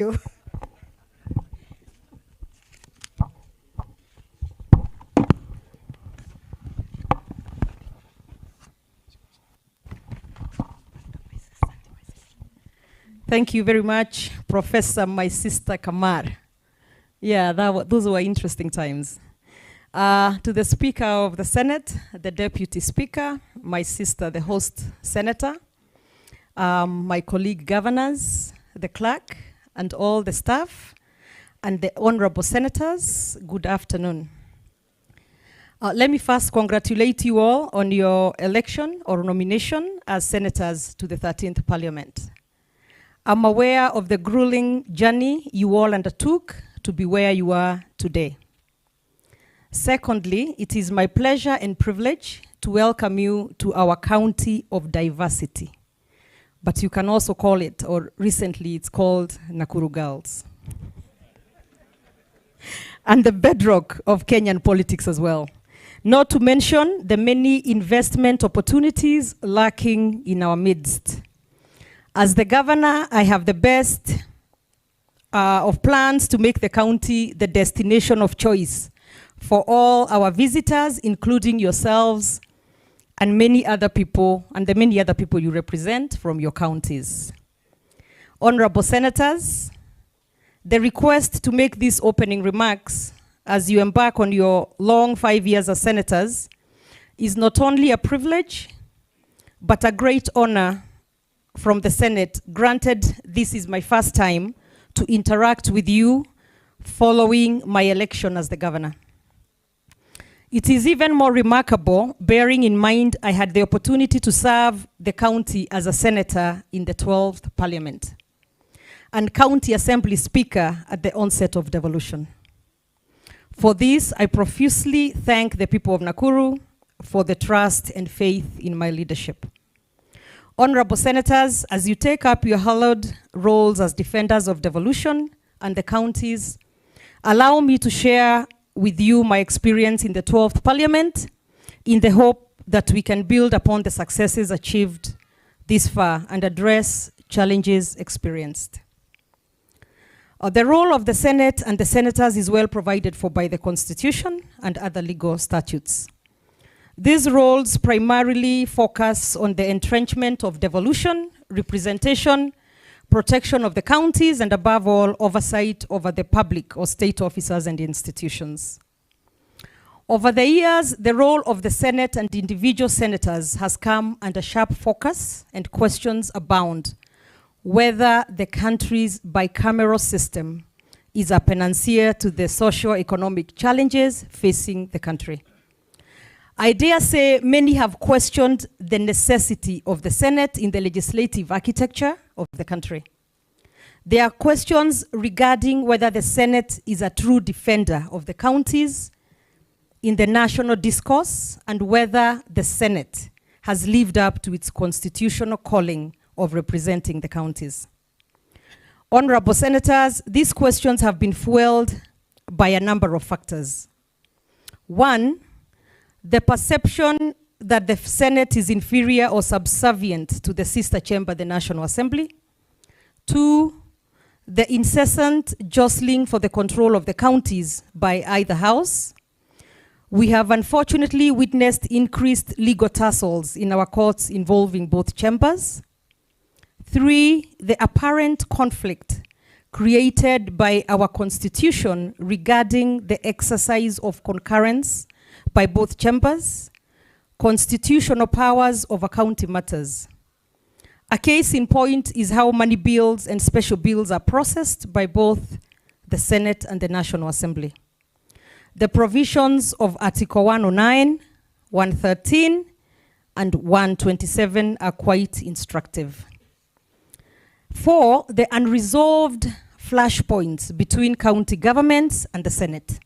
you. Thank you very much, Professor, my sister Kamar. Yeah, those were interesting times. To the Speaker of the Senate, the Deputy Speaker, my sister, the host Senator, my colleague governors, the clerk, and all the staff, and the honorable senators, good afternoon. Let me first congratulate you all on your election or nomination as senators to the 13th Parliament. I'm aware of the grueling journey you all undertook to be where you are today. Secondly, it is my pleasure and privilege to welcome you to our county of diversity. But you can also call it, or recently it's called Nakuru Girls. And the bedrock of Kenyan politics as well. Not to mention the many investment opportunities lurking in our midst. As the governor, I have the best of plans to make the county the destination of choice for all our visitors, including yourselves and many other people, and the many other people you represent from your counties. Honorable senators, the request to make these opening remarks as you embark on your long 5 years as senators is not only a privilege, but a great honor from the Senate. Granted, this is my first time to interact with you following my election as the governor. It is even more remarkable, bearing in mind I had the opportunity to serve the county as a senator in the 12th Parliament and County Assembly Speaker at the onset of devolution. For this, I profusely thank the people of Nakuru for the trust and faith in my leadership. Honorable senators, as you take up your hallowed roles as defenders of devolution and the counties, allow me to share with you my experience in the 12th Parliament in the hope that we can build upon the successes achieved this far and address challenges experienced. The role of the Senate and the senators is well provided for by the Constitution and other legal statutes. These roles primarily focus on the entrenchment of devolution, representation, protection of the counties, and above all, oversight over the public or state officers and institutions. Over the years, the role of the Senate and individual senators has come under sharp focus, and questions abound whether the country's bicameral system is a panacea to the socio-economic challenges facing the country. I dare say many have questioned the necessity of the Senate in the legislative architecture of the country. There are questions regarding whether the Senate is a true defender of the counties in the national discourse and whether the Senate has lived up to its constitutional calling of representing the counties. Honorable senators, these questions have been fueled by a number of factors. One, the perception that the Senate is inferior or subservient to the sister chamber, the National Assembly. Two, the incessant jostling for the control of the counties by either house. We have unfortunately witnessed increased legal tussles in our courts involving both chambers. Three, the apparent conflict created by our constitution regarding the exercise of concurrence by both chambers, constitutional powers over county matters. A case in point is how money bills and special bills are processed by both the Senate and the National Assembly. The provisions of Article 109, 113, and 127 are quite instructive. Four, the unresolved flashpoints between county governments and the Senate.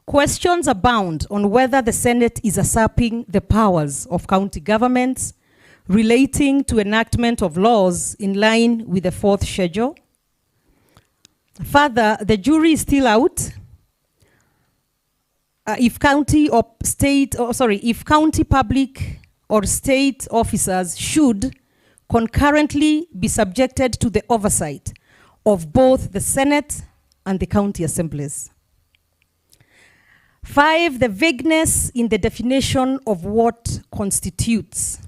Questions abound on whether the Senate is usurping the powers of county governments relating to enactment of laws in line with the 4th schedule. Further, the jury is still out if county public or state officers should concurrently be subjected to the oversight of both the Senate and the county assemblies. 5, the vagueness in the definition of what constitutes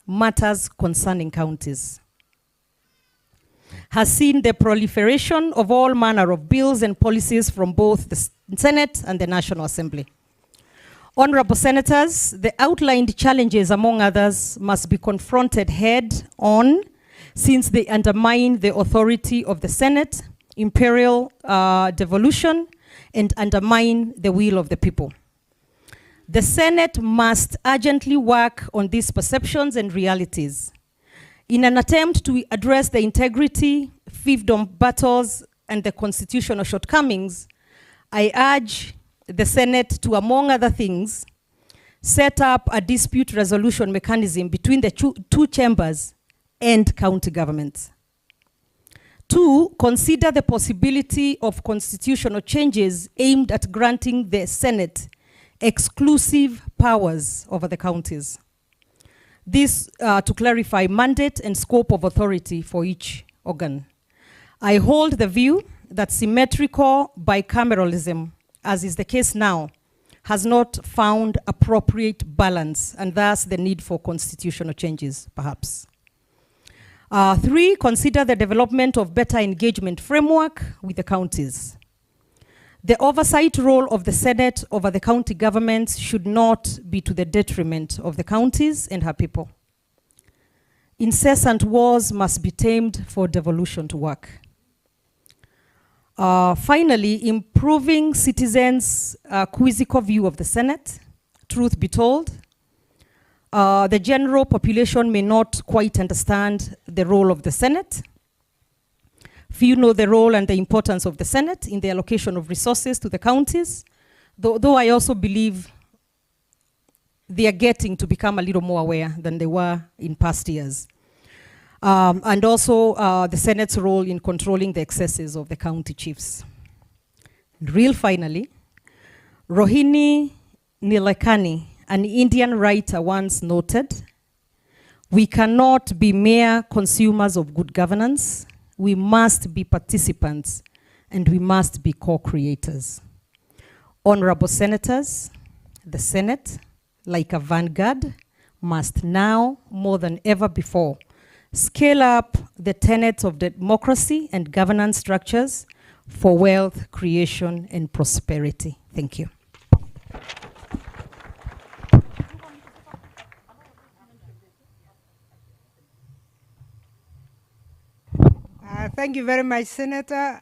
matters concerning counties has seen the proliferation of all manner of bills and policies from both the Senate and the National Assembly. Honorable Senators, the outlined challenges, among others, must be confronted head-on since they undermine the authority of the Senate, imperial devolution, and undermine the will of the people. The Senate must urgently work on these perceptions and realities. In an attempt to address the integrity, fiefdom battles, and the constitutional shortcomings, I urge the Senate to, among other things, set up a dispute resolution mechanism between the two chambers and county governments. 2, consider the possibility of constitutional changes aimed at granting the Senate exclusive powers over the counties. This to clarify mandate and scope of authority for each organ. I hold the view that symmetrical bicameralism, as is the case now, has not found appropriate balance, and thus the need for constitutional changes, perhaps. 3, consider the development of better engagement framework with the counties. The oversight role of the Senate over the county governments should not be to the detriment of the counties and her people. Incessant wars must be tamed for devolution to work. Finally, improving citizens' quizzical view of the Senate. Truth be told, the general population may not quite understand the role of the Senate. Few know the role and the importance of the Senate in the allocation of resources to the counties, though I also believe they are getting to become a little more aware than they were in past years. And also the Senate's role in controlling the excesses of the county chiefs. Real finally, Rohini Nilekani, an Indian writer, once noted, "We cannot be mere consumers of good governance. We must be participants, and we must be co-creators." Honorable Senators, the Senate, like a vanguard, must now, more than ever before, scale up the tenets of democracy and governance structures for wealth creation and prosperity. Thank you. Thank you very much, Senator.